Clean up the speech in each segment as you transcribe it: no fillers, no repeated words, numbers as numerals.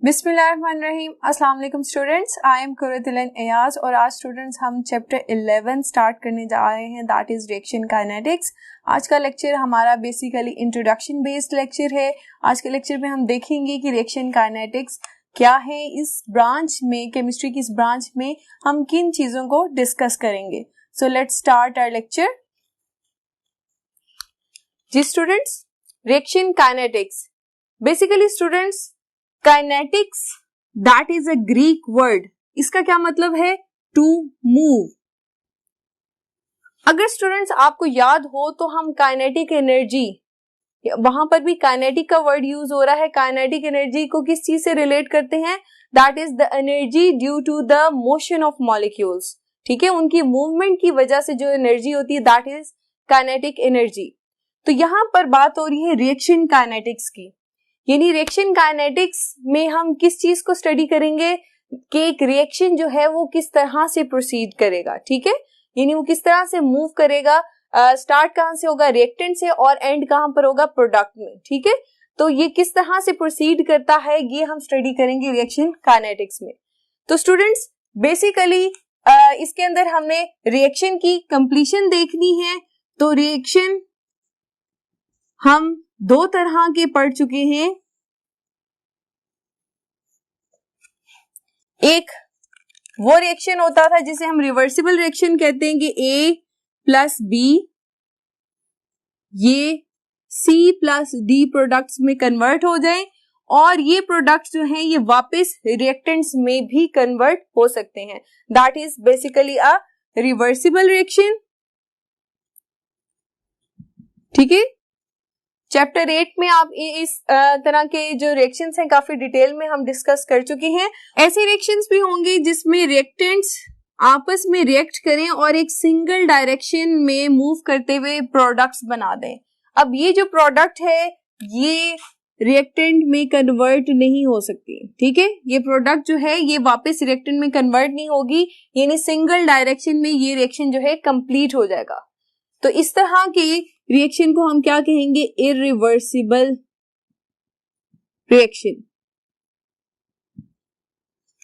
बिस्मिल्लाहिर्रहमानिर्रहीम। अस्सलाम वालेकुम students, I am Qurratulain Ayaz और आज स्टूडेंट्स हम चैप्टर 11 स्टार्ट करने जा रहे हैं, दैट इज रिएक्शन काइनेटिक्स। आज का लेक्चर हमारा बेसिकली इंट्रोडक्शन बेस्ड लेक्चर है। आज के लेक्चर में हम देखेंगे कि रिएक्शन काइनेटिक्स क्या है, इस ब्रांच में, केमिस्ट्री की इस ब्रांच में हम किन चीजों को डिस्कस करेंगे। So let's start our lecture. जी students, reaction kinetics basically students, kinetics that is a Greek word. इसका क्या मतलब है? To move. अगर स्टूडेंट्स आपको याद हो तो हम काइनेटिक एनर्जी, वहां पर भी काइनेटिक का वर्ड यूज हो रहा है। काइनेटिक एनर्जी को किस चीज से रिलेट करते हैं? That is the energy due to the motion of molecules. ठीक है, उनकी मूवमेंट की वजह से जो एनर्जी होती है दैट इज काइनेटिक एनर्जी। तो यहां पर बात हो रही है रिएक्शन काइनेटिक्स की, यानी रिएक्शन काइनेटिक्स में हम किस चीज को स्टडी करेंगे कि एक रिएक्शन जो है वो किस तरह से प्रोसीड करेगा। ठीक है, यानी वो किस तरह से मूव करेगा, स्टार्ट कहां से होगा? रिएक्टेंट से, और एंड कहां पर होगा? प्रोडक्ट में। ठीक है, तो ये किस तरह से प्रोसीड करता है ये हम स्टडी करेंगे रिएक्शन काइनेटिक्स में। तो स्टूडेंट्स बेसिकली इसके अंदर हमने रिएक्शन की कंप्लीशन देखनी है। तो रिएक्शन हम दो तरह के पढ़ चुके हैं। एक वो रिएक्शन होता था जिसे हम रिवर्सिबल रिएक्शन कहते हैं कि A प्लस B ये C प्लस D प्रोडक्ट्स में कन्वर्ट हो जाएं, और ये प्रोडक्ट्स जो हैं ये वापस रिएक्टेंट्स में भी कन्वर्ट हो सकते हैं। That is basically a reversible reaction. ठीक है, चैप्टर 8 में आप इस तरह के जो रिएक्शंस हैं काफी डिटेल में हम डिस्कस कर चुके हैं। ऐसे रिएक्शंस भी होंगे जिसमें रिएक्टेंट्स आपस में रिएक्ट करें और एक सिंगल डायरेक्शन में मूव करते हुए प्रोडक्ट्स बना दें। अब ये जो प्रोडक्ट है ये रिएक्टेंट में कन्वर्ट नहीं हो सकती। ठीक है, ये प्रोडक्ट जो है ये वापस रिएक्टेंट में कन्वर्ट नहीं होगी, यानी सिंगल डायरेक्शन में ये रिएक्शन जो है कंप्लीट हो जाएगा। तो इस तरह के रिएक्शन को हम क्या कहेंगे? Irreversible reaction.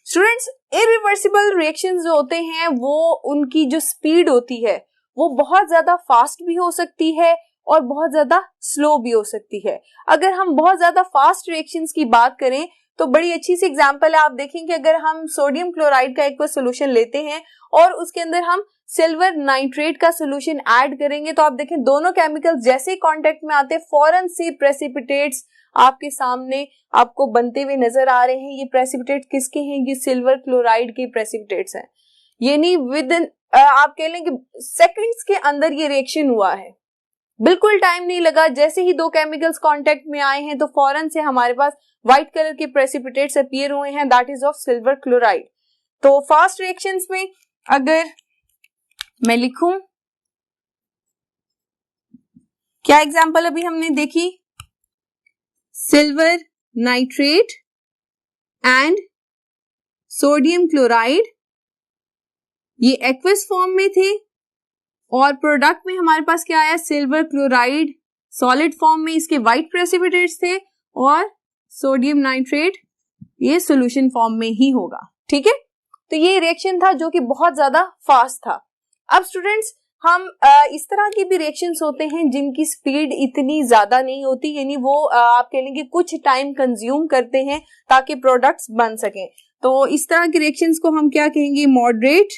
Students, irreversible reactions जो होते हैं वो उनकी जो स्पीड होती है वो बहुत ज्यादा फास्ट भी हो सकती है और बहुत ज्यादा स्लो भी हो सकती है। अगर हम बहुत ज्यादा फास्ट रिएक्शंस की बात करें तो बड़ी अच्छी सी एग्जांपल है, आप देखेंगे अगर हम सोडियम क्लोराइड का एक सोल्यूशन लेते हैं और उसके अंदर हम सिल्वर नाइट्रेट का सोल्यूशन ऐड करेंगे तो आप देखें दोनों केमिकल्स जैसे कांटेक्ट में आते फौरन से प्रेसिपिटेट्स आपके सामने आपको बनते हुए नजर आ रहे हैं। ये प्रेसिपिटेट किसके हैं? ये सिल्वर क्लोराइड के प्रेसिपिटेट्स हैं। यानी विद आप कह लें कि सेकंड्स के अंदर ये रिएक्शन हुआ है, बिल्कुल टाइम नहीं लगा। जैसे ही दो केमिकल्स कांटेक्ट में आए हैं तो फौरन से हमारे पास व्हाइट कलर के प्रेसिपिटेट्स अपीयर हुए हैं, that is of silver chloride. तो फास्ट रिएक्शंस में अगर मैं लिखूं, क्या एग्जांपल अभी हमने देखी? Silver nitrate and sodium chloride, ये एक्वस फॉर्म में थे और प्रोडक्ट में हमारे पास क्या आया? सिल्वर क्लोराइड सॉलिड फॉर्म में, इसके व्हाइट प्रेसिपिटेट्स थे, और सोडियम नाइट्रेट ये सॉल्यूशन फॉर्म में ही होगा। ठीक है, तो ये रिएक्शन था जो कि बहुत ज्यादा फास्ट था। अब स्टूडेंट्स हम इस तरह की भी रिएक्शंस होते हैं जिनकी स्पीड इतनी ज्यादा नहीं होती, यानी वो आप कह लेंगे कुछ टाइम कंज्यूम करते हैं ताकि प्रोडक्ट्स बन सकें। तो इस तरह की रिएक्शंस को हम क्या कहेंगे? मॉडरेट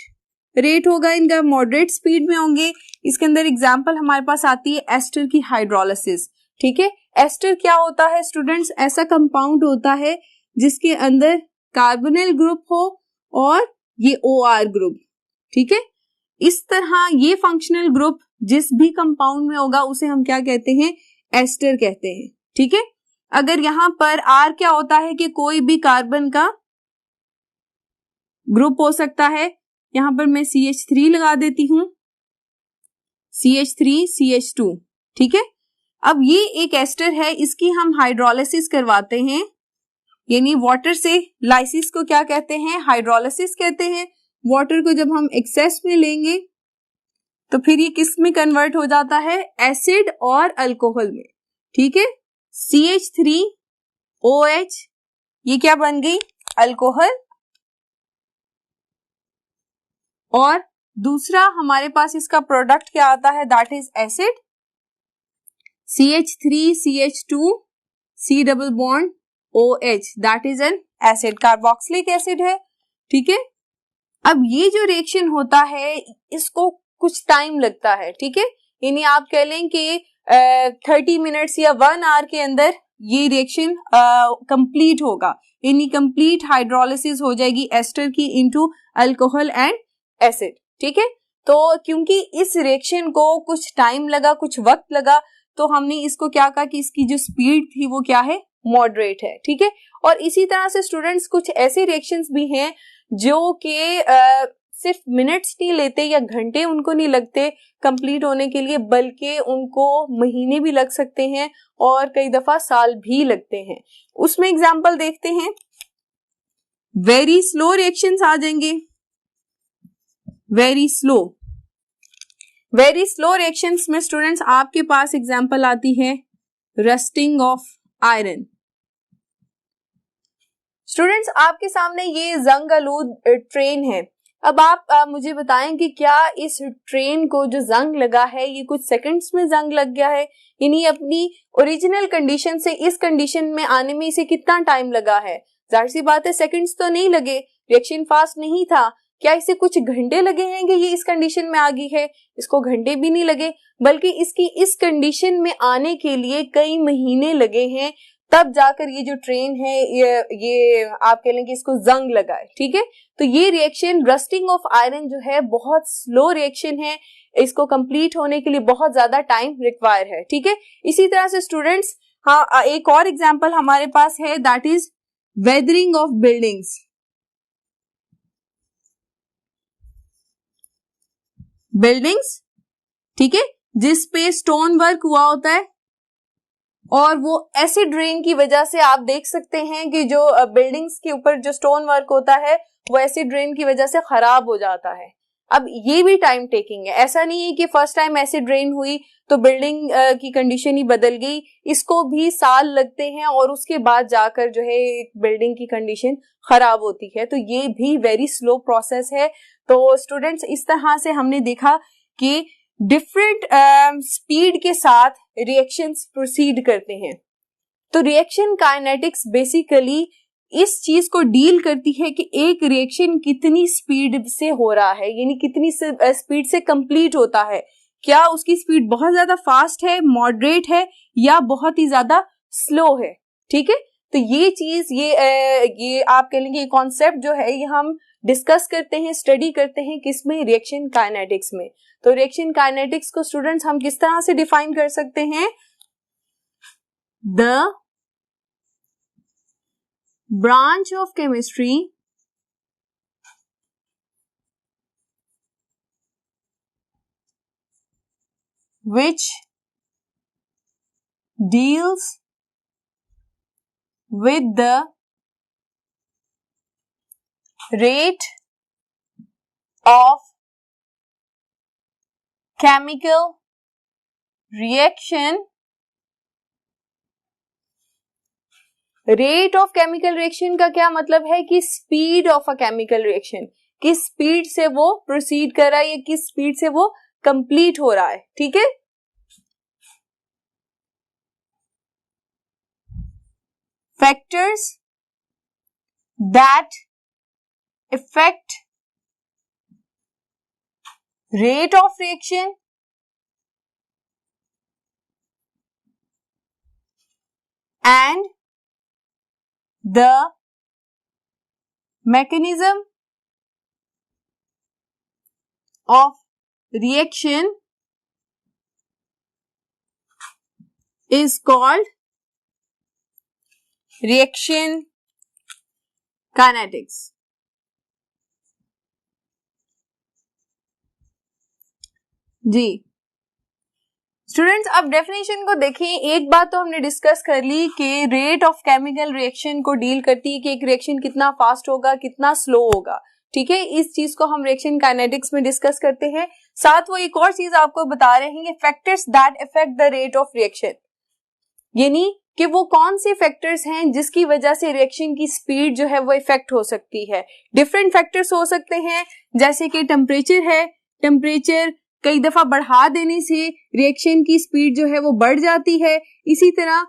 रेट होगा इनका, मॉडरेट स्पीड में होंगे। इसके अंदर एग्जांपल हमारे पास आती है एस्टर की हाइड्रोलिसिस। ठीक है, एस्टर क्या होता है स्टूडेंट्स? ऐसा कंपाउंड होता है जिसके अंदर कार्बोनिल ग्रुप हो और ये OR ग्रुप। ठीक है, इस तरह ये फंक्शनल ग्रुप जिस भी कंपाउंड में होगा उसे हम क्या कहते हैं? एस्टर कहते हैं। ठीक है, अगर यहां पर R क्या होता है कि कोई भी कार्बन का ग्रुप हो सकता है, यहां पर मैं CH3 लगा देती हूं, CH3 CH2। ठीक है, अब ये एक एस्टर है, इसकी हम हाइड्रोलिसिस करवाते हैं, यानी वाटर से लाइसिस को क्या कहते हैं? हाइड्रोलिसिस कहते हैं। वाटर को जब हम एक्सेस में लेंगे तो फिर ये किस में कन्वर्ट हो जाता है? एसिड और अल्कोहल में। ठीक है, CH3OH ये क्या बन गई, अल्कोहल। और दूसरा हमारे पास इसका प्रोडक्ट क्या आता है, that is acid, CH3CH2 C double bond OH, that is an acid, carboxylic acid है। ठीक है, अब ये जो रिएक्शन होता है इसको कुछ टाइम लगता है। ठीक है, यानी आप कह लें कि 30 मिनट्स या 1 आवर के अंदर ये रिएक्शन कंप्लीट होगा, यानी कंप्लीट हाइड्रोलिसिस हो जाएगी एस्टर की इनटू अल्कोहल एंड एसिड। ठीक है, तो क्योंकि इस रिएक्शन को कुछ टाइम लगा, कुछ वक्त लगा, तो हमने इसको क्या कहा कि इसकी जो स्पीड थी वो क्या है, मॉडरेट है। ठीक है, और इसी तरह से स्टूडेंट्स कुछ ऐसे रिएक्शंस भी हैं जो कि सिर्फ मिनट्स नहीं लेते या घंटे उनको नहीं लगते कंप्लीट होने के लिए, बल्कि उनको महीने भी लग सकते हैं और कई दफा साल भी लगते हैं। उसमें एग्जांपल देखते हैं, वेरी स्लो रिएक्शंस आ जाएंगे, वेरी स्लो रिएक्शंस में स्टूडेंट्स आपके पास एग्जांपल आती है रस्टिंग ऑफ आयरन। स्टूडेंट्स आपके सामने ये जंग आलूद ट्रेन है। अब आप मुझे बताएं कि क्या इस ट्रेन को जो जंग लगा है ये कुछ सेकंड्स में जंग लग गया है, यानी अपनी ओरिजिनल कंडीशन से इस कंडीशन में आने में इसे कितना टाइम लगा है? जाहिर सी बात है सेकंड्स तो नहीं लगे, रिएक्शन फास्ट नहीं था। क्या इसे कुछ घंटे लगे हैं कि ये इस कंडीशन में आ गई है? इसको घंटे भी नहीं लगे, बल्कि इसकी इस कंडीशन में आने के लिए कई महीने लगे हैं, तब जाकर ये जो ट्रेन है ये आप कह लें कि इसको जंग लगा है। ठीक है, तो ये रिएक्शन रस्टिंग ऑफ आयरन जो है बहुत स्लो रिएक्शन है, इसको कंप्लीट होने के लिए बहुत ज्यादा टाइम रिक्वायर है। ठीक है, इसी तरह से स्टूडेंट्स हाँ एक और एग्जांपल हमारे पास है, that is weathering of buildings. ठीक है, जिस पे स्टोन वर्क हुआ होता है और वो एसिड रेन की वजह से आप देख सकते हैं कि जो बिल्डिंग्स के ऊपर जो स्टोन वर्क होता है वो एसिड रेन की वजह से खराब हो जाता है। अब ये भी टाइम टेकिंग है, ऐसा नहीं है कि फर्स्ट टाइम एसिड रेन हुई तो बिल्डिंग की कंडीशन ही बदल गई, इसको भी साल लगते हैं और उसके बाद जाकर जो है बिल्डिंग की कंडीशन खराब होती है। तो ये भी वेरी स्लो प्रोसेस है। तो स्टूडेंट्स इस तरह से हमने देखा कि डिफरेंट स्पीड के साथ रिएक्शंस प्रोसीड करते हैं। तो रिएक्शन काइनेटिक्स बेसिकली इस चीज को डील करती है कि एक रिएक्शन कितनी स्पीड से हो रहा है, यानी कितनी स्पीड से कंप्लीट होता है। क्या उसकी स्पीड बहुत ज्यादा फास्ट है, मॉडरेट है, या बहुत ही ज्यादा स्लो है। ठीक है, तो ये चीज ये आप कह लेंगे कॉन्सेप्ट जो है ये हम डिस्कस करते हैं, स्टडी करते हैं किसमें, रिएक्शन काइनेटिक्स में। तो रिएक्शन काइनेटिक्स को स्टूडेंट्स हम किस तरह से डिफाइन कर सकते हैं, the branch of chemistry which deals with the rate of chemical reaction, rate of chemical reaction का क्या मतलब है कि speed of a chemical reaction, किस स्पीड से वो प्रोसीड कर रहा है या किस स्पीड से वो कंप्लीट हो रहा है। ठीक है, factors that effect rate of reaction and the mechanism of reaction is called reaction kinetics. जी स्टूडेंट्स, अब डेफिनेशन को देखें। एक बात तो हमने डिस्कस कर ली कि रेट ऑफ केमिकल रिएक्शन को डील करती है कि एक रिएक्शन कितना फास्ट होगा, कितना स्लो होगा। ठीक है, इस चीज को हम रिएक्शन काइनेटिक्स में डिस्कस करते हैं। साथ वो एक और चीज आपको बता रहे हैं, factors that affect the rate of reaction. यानी कि वो कौन से फैक्टर्स हैं जिसकी वजह से रिएक्शन की स्पीड जो है वो इफेक्ट हो सकती है। डिफरेंट फैक्टर्स हो सकते हैं, जैसे कि टेम्परेचर है, टेम्परेचर कई दफा बढ़ा देने से रिएक्शन की स्पीड जो है वो बढ़ जाती है। इसी तरह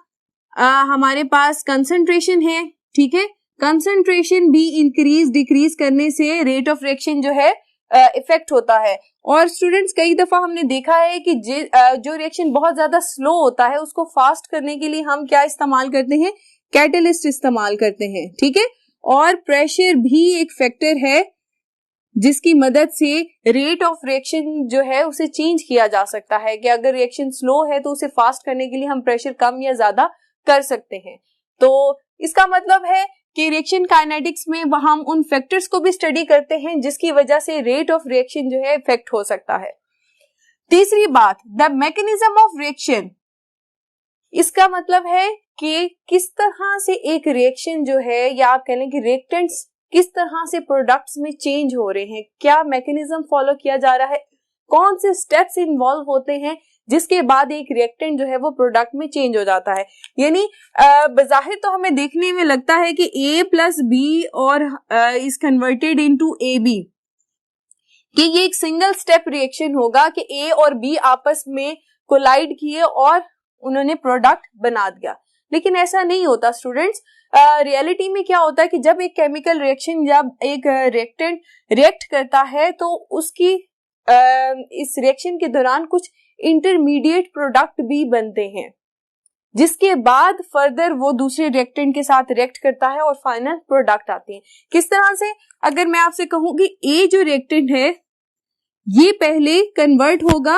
हमारे पास कंसंट्रेशन है, ठीक है, कंसंट्रेशन भी इंक्रीज डिक्रीज करने से रेट ऑफ रिएक्शन जो है इफेक्ट होता है। और स्टूडेंट्स कई दफा हमने देखा है कि जो रिएक्शन बहुत ज्यादा स्लो होता है उसको फास्ट करने के लिए हम क्या इस्तेमाल करते हैं, कैटलिस्ट इस्तेमाल करते हैं, ठीक है। और प्रेशर भी एक फैक्टर है जिसकी मदद से रेट ऑफ रिएक्शन जो है उसे चेंज किया जा सकता है, कि अगर रिएक्शन स्लो है तो उसे फास्ट करने के लिए हम प्रेशर कम या ज्यादा कर सकते हैं। तो इसका मतलब है कि रिएक्शन काइनेटिक्स में हम उन फैक्टर्स को भी स्टडी करते हैं जिसकी वजह से रेट ऑफ रिएक्शन जो है इफेक्ट हो सकता है। तीसरी बात, द मैकेनिज्म ऑफ रिएक्शन। इसका मतलब है कि किस तरह से एक रिएक्शन जो है, या आप कह लें कि रिएक्टेंट्स किस तरह से प्रोडक्ट्स में चेंज हो रहे हैं, क्या मैकेनिज्म फॉलो किया जा रहा है, कौन से स्टेप्स इन्वॉल्व होते हैं जिसके बाद एक रिएक्टेंट जो है वो प्रोडक्ट में चेंज हो जाता है। यानी बज़ाहिर तो हमें देखने में लगता है कि A प्लस बी और इज कन्वर्टेड इनटू AB, कि ये एक सिंगल स्टेप रिएक्शन होगा कि A और B आपस में कोलाइड किए और उन्होंने प्रोडक्ट बना दिया, लेकिन ऐसा नहीं होता स्टूडेंट्स। रियलिटी में क्या होता है कि जब एक केमिकल रिएक्शन, जब एक रिएक्टेंट रिएक्ट करता है तो उसकी इस रिएक्शन के दौरान कुछ इंटरमीडिएट प्रोडक्ट भी बनते हैं, जिसके बाद फर्दर वो दूसरे रिएक्टेंट के साथ रिएक्ट करता है और फाइनल प्रोडक्ट आते हैं। किस तरह से, अगर मैं आपसे कहूं कि ए जो रिएक्टेंट है ये पहले कन्वर्ट होगा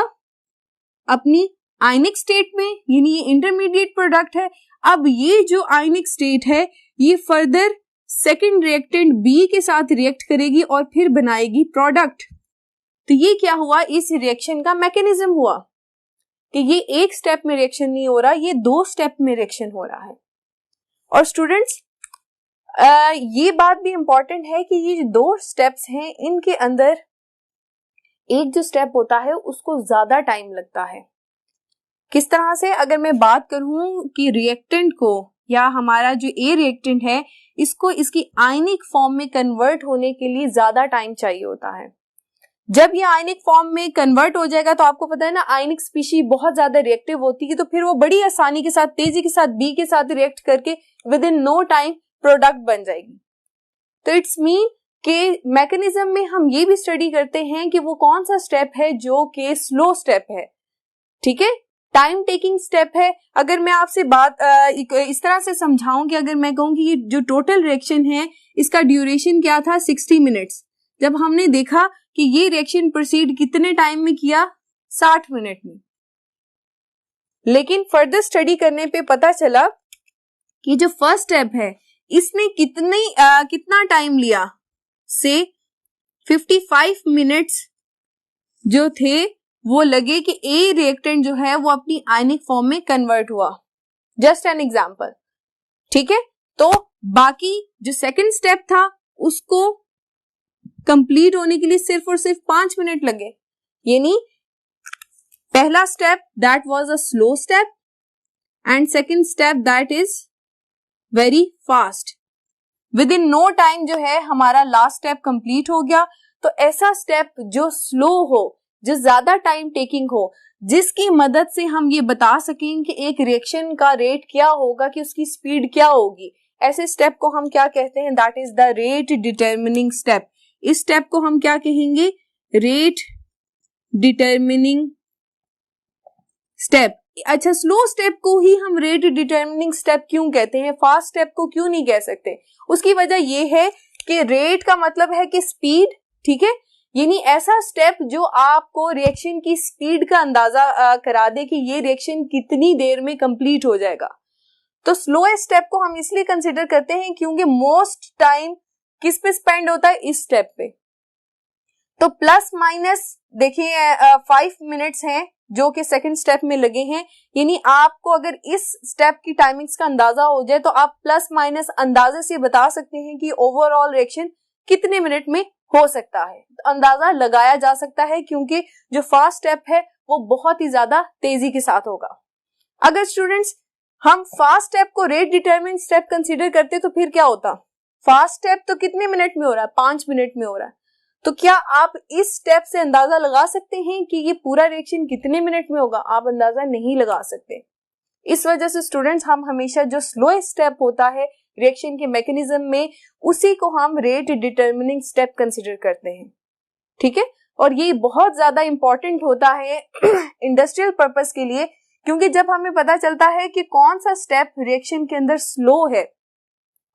अपनी आयनिक स्टेट में, यानी ये इंटरमीडिएट प्रोडक्ट है। अब ये जो आयनिक स्टेट है ये फर्दर सेकंड रिएक्टेंट बी के साथ रिएक्ट करेगी और फिर बनाएगी प्रोडक्ट। तो ये क्या हुआ, इस रिएक्शन का मैकेनिज्म हुआ कि ये एक स्टेप में रिएक्शन नहीं हो रहा, ये 2 स्टेप में रिएक्शन हो रहा है। और स्टूडेंट्स ये बात भी इंपॉर्टेंट है कि ये जो 2 स्टेप्स हैं इनके अंदर एक जो स्टेप होता है उसको ज्यादा टाइम लगता है। किस तरह से, अगर मैं बात करूं कि रिएक्टेंट को, या हमारा जो ए रिएक्टेंट है इसको इसकी आयनिक फॉर्म में कन्वर्ट होने के लिए ज्यादा टाइम चाहिए होता है। जब ये आयनिक फॉर्म में कन्वर्ट हो जाएगा तो आपको पता है ना, आयनिक स्पीशी बहुत ज्यादा रिएक्टिव होती है, तो फिर वो बड़ी आसानी के साथ, तेजी के साथ बी के साथ रिएक्ट करके within no time product बन जाएगी। तो इट्स मीन कि मैकेनिज्म में हम ये भी स्टडी करते हैं कि वो कौन सा स्टेप है जो कि स्लो स्टेप है, ठीक है, टाइम टेकिंग स्टेप है। अगर मैं आपसे बात इस तरह से समझाऊं कि अगर मैं कहूं कि ये जो टोटल रिएक्शन है इसका ड्यूरेशन क्या था, 60 मिनट्स, जब हमने देखा कि ये रिएक्शन प्रोसीड कितने टाइम में किया, 60 मिनट में। लेकिन फर्दर स्टडी करने पे पता चला कि जो फर्स्ट स्टेप है इसने कितना टाइम लिया, से 55 मिनट्स जो थे वो लगे कि ए रिएक्टेंट जो है वो अपनी आयनिक फॉर्म में कन्वर्ट हुआ। जस्ट एन एग्जांपल, ठीक है। तो बाकी जो सेकंड स्टेप था उसको कंप्लीट होने के लिए सिर्फ और सिर्फ 5 मिनट लगे। यानी पहला step that was a slow step and second step that is very fast. Within no time जो है हमारा लास्ट स्टेप कंप्लीट हो गया। तो ऐसा स्टेप जो स्लो हो, जो ज्यादा टाइम टेकिंग हो, जिसकी मदद से हम ये बता सकें कि एक रिएक्शन का रेट क्या होगा, कि उसकी स्पीड क्या होगी, ऐसे स्टेप को हम क्या कहते हैं, that is the rate determining step. इस स्टेप को हम क्या कहेंगे, रेट डिटरमिनिंग स्टेप। अच्छा, स्लो स्टेप को ही हम रेट डिटरमिनिंग स्टेप क्यों कहते हैं, फास्ट स्टेप को क्यों नहीं कह सकते? उसकी वजह यह है कि रेट का मतलब है कि स्पीड, ठीक है, यानी ऐसा स्टेप जो आपको रिएक्शन की स्पीड का अंदाजा करा दे कि ये रिएक्शन कितनी देर में कंप्लीट हो जाएगा। तो स्लोएस्ट स्टेप को हम इसलिए कंसिडर करते हैं क्योंकि मोस्ट टाइम किस पे स्पेंड होता है, इस स्टेप पे। तो प्लस माइनस देखिए 5 मिनट्स हैं जो कि सेकंड स्टेप में लगे हैं। यानी आपको अगर इस स्टेप की टाइमिंग्स का अंदाजा हो जाए तो आप प्लस माइनस अंदाजे से बता सकते हैं कि ओवरऑल रिएक्शन कितने मिनट में हो सकता है। तो अंदाजा लगाया जा सकता है क्योंकि जो फर्स्ट स्टेप है वो बहुत ही ज्यादा तेजी के साथ होगा। अगर स्टूडेंट्स हम फास्ट स्टेप को रेट डिटरमिनिंग स्टेप कंसीडर करते तो फिर क्या होता? फास्ट स्टेप तो कितने मिनट में हो रहा है? 5 मिनट में हो रहा है। तो क्या आप इस स्टेप से अंदाजा लगा सकते हैं कि ये पूरा रिएक्शन कितने मिनट में होगा? आप अंदाजा नहीं लगा सकते। इस वजह से स्टूडेंट्स, हम हमेशा जो स्लोएस्ट स्टेप होता है रिएक्शन के मैकेनिज्म में, उसी को हम रेट डिटरमिनिंग स्टेप कंसीडर करते हैं। ठीक है, और ये बहुत ज्यादा इंपॉर्टेंट होता है इंडस्ट्रियल पर्पस के लिए, क्योंकि जब हमें पता चलता है कि कौन सा स्टेप रिएक्शन के अंदर स्लो है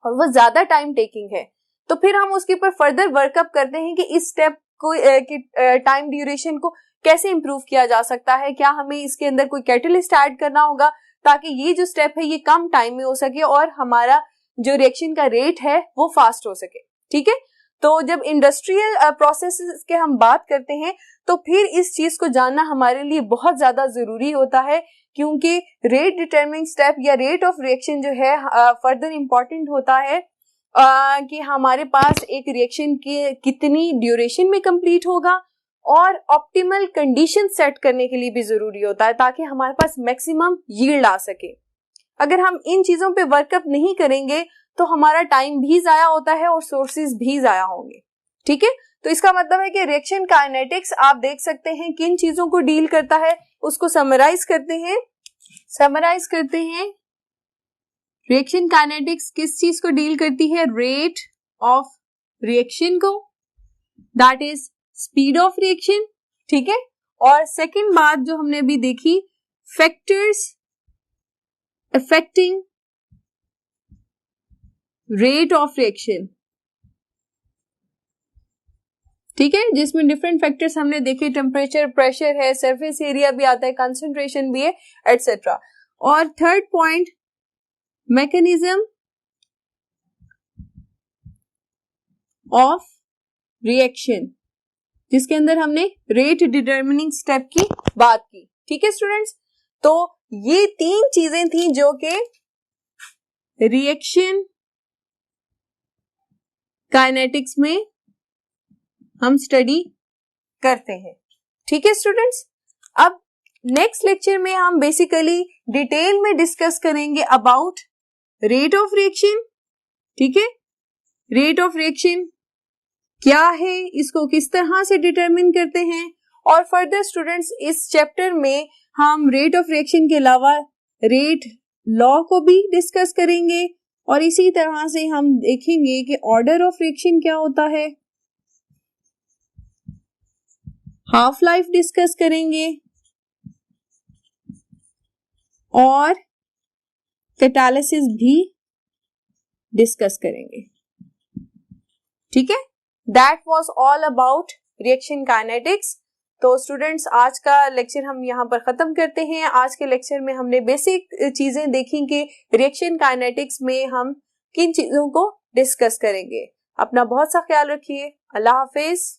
और वो ज्यादा टाइम टेकिंग है, तो फिर हम उसके ऊपर फर्दर वर्कअप करते हैं कि इस स्टेप को की टाइम ड्यूरेशन को कैसे इंप्रूव किया जा सकता है, क्या हमें इसके अंदर कोई कैटलिस्ट ऐड करना होगा ताकि ये जो स्टेप है ये कम टाइम में हो सके और हमारा जो रिएक्शन का रेट है वो फास्ट हो सके। ठीक है, तो जब इंडस्ट्रियल प्रोसेसेस के हम बात करते हैं तो फिर इस चीज को जानना हमारे लिए बहुत ज्यादा जरूरी होता है, क्योंकि रेट डिटरमिनिंग स्टेप या रेट ऑफ रिएक्शन जो है फर्दर इंपॉर्टेंट होता है कि हमारे पास एक रिएक्शन की कितनी ड्यूरेशन में कंप्लीट होगा और ऑप्टिमल कंडीशन सेट करने के लिए भी जरूरी होता है ताकि हमारे पास मैक्सिमम यील्ड आ सके। अगर हम इन चीजों पे वर्कअप नहीं करेंगे तो हमारा टाइम भी जाया होता है और सोर्सेज भी जाया होंगे। ठीक है, तो इसका मतलब है कि रिएक्शन काइनेटिक्स आप देख सकते हैं किन चीजों को डील करता है, उसको समराइज करते हैं। रिएक्शन काइनेटिक्स किस चीज को डील करती है? रेट ऑफ रिएक्शन को, that is speed of reaction. ठीक है, और सेकंड बात जो हमने अभी देखी, factors affecting rate of reaction. ठीक है, जिसमें डिफरेंट फैक्टर्स हमने देखे, टेम्परेचर, प्रेशर है, सरफेस एरिया भी आता है, कंसंट्रेशन भी है, एटसेट्रा। और third point, mechanism of reaction, जिसके अंदर हमने रेट डिटरमिनिंग स्टेप की बात की। ठीक है स्टूडेंट्स, तो ये 3 चीजें थी जो कि रिएक्शन काइनेटिक्स में हम स्टडी करते हैं। ठीक है स्टूडेंट्स, अब नेक्स्ट लेक्चर में हम बेसिकली डिटेल में डिस्कस करेंगे अबाउट रेट ऑफ रिएक्शन। ठीक है, रेट ऑफ रिएक्शन क्या है, इसको किस तरह से डिटरमिन करते हैं, और फर्दर स्टूडेंट्स इस चैप्टर में हम रेट ऑफ रिएक्शन के अलावा रेट लॉ को भी डिस्कस करेंगे और इसी तरह से हम देखेंगे कि ऑर्डर ऑफ रिएक्शन क्या होता है, हाफ लाइफ डिस्कस करेंगे और कैटालिसिस भी डिस्कस करेंगे। ठीक है, that was all about reaction kinetics. तो स्टूडेंट्स, आज का लेक्चर हम यहाँ पर खत्म करते हैं। आज के लेक्चर में हमने बेसिक चीजें देखी कि रिएक्शन काइनेटिक्स में हम किन चीजों को डिस्कस करेंगे। अपना बहुत सा ख्याल रखिए। अल्लाह हाफिज।